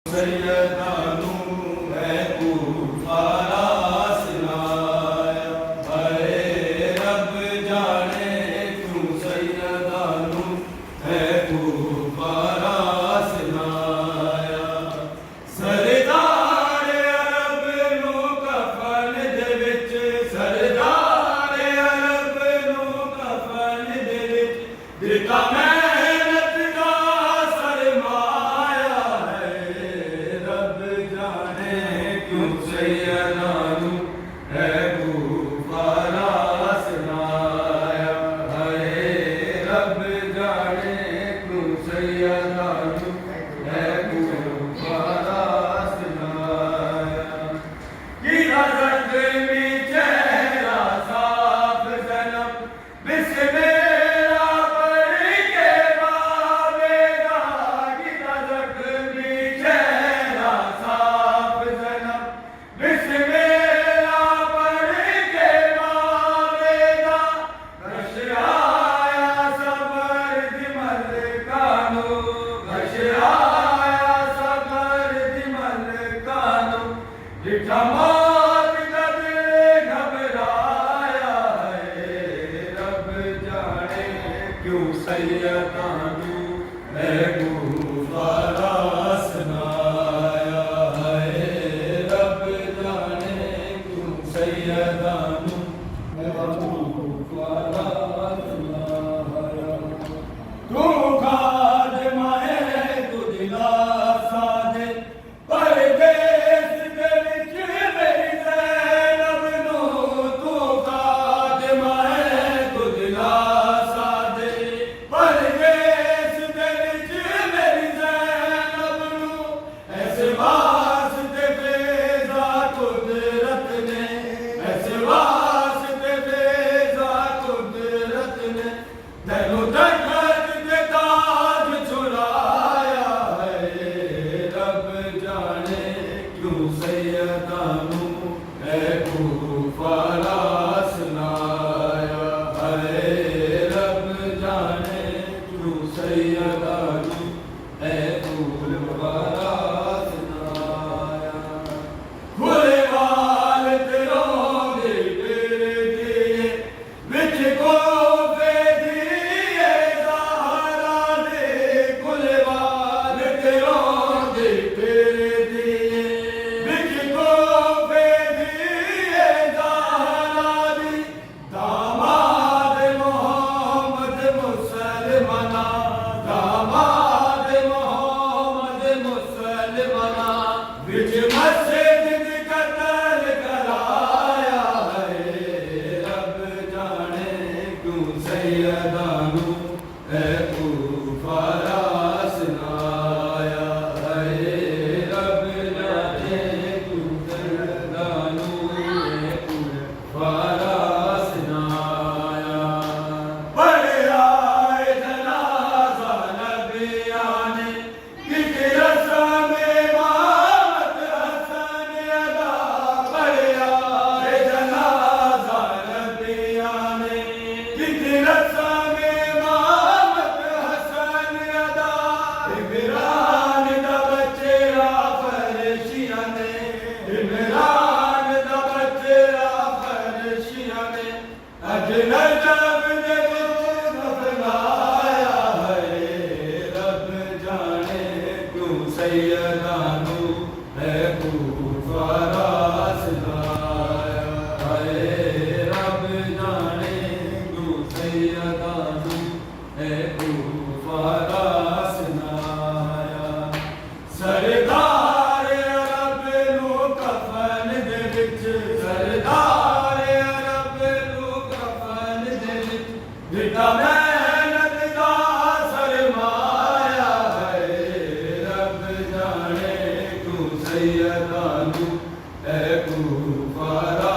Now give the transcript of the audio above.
सैयदानू है कुफारा सिनाया, हाय रब जाने क्यों सैयदानू है कुफारा सिनाया। सरदार अरब नू कफन दे विच, सरदार अरब नू कफन दे विच दिता मेहनत दा सरमाया है। रब जाने क्यों सैयदानू है कुफारा सिनाया, हाय रब जाने क्यों सैयदानू है कुफारा सिनाया। गिरा ज़ख्मी चेहरा साफ ज़नम बिस्मिल्लाह पढ़ के बावेगा, गिरा ज़ख्मी चेहरा साफ ज़नम बिस्मिल्लाह पढ़ के बावेगा। घश आया सबर दिमल कानू, घश आया सबर दिमल कानू, लिखा मौत कदे घबराया है। रब जाने क्यों सैयदानू है कुफारा सिनाया, है रब जाने क्यों सैयदानू है कुफारा सिनाया। तू खादिमा है तू दिलासा दे, परदेस दे विच मेरी ज़ैनब नू। तू खादिमा है तू दिलासा दे, परदेस दे विच मेरी ज़ैनब नू। ऐसे वास्ते फेज़ा कुदरत ने, ऐसे वास्ते फेज़ा कुदरत ने तैनू तख़्त ते ताज छुड़ाया है। रब जाने क्यों सैयदानू है कुफारा सिनाया, है रब जाने क्यों सैयदानू है कुफारा सिनाया। खुले वाल तेरों दे तेरे दिए विच कोफे दिए ज़हरा दे, खुले वाल तेरों दे तेरे दिए विच कोफे दिए ज़हरा दी। दामाद मोहम्मद मुसलमाना, दामाद मोहम्मद मुसलमाना, विच मस्जिद दी कत्ल कराया है। रब जाने क्यों सैयदानू है कुफारा सिनाया, है रब जाने क्यों सैयदानू है कुफारा सिनाया। बड़े आए जनाज़ा नबिया ने, किक रस्म इमामत हसन अदा। बड़े आए जनाज़ा नबिया ने, किक रस्म इमामत हसन अदा। इमरान दा बच्चा फरशिया ने, इमरान दा बच्चा फरशिया ने, अज नजब दे विच दफनाया है। रब जाने क्यों सैयदानू है कुफारा सिनाया, है रब जाने क्यों सैयदानू है कुफारा सिनाया। सरदार अरब नू कफन दे विच, सरदार अरब नू कफन दे विच दिता मेहनत दा सरमाया है। रब जाने क्यों सैयदानू है कुफारा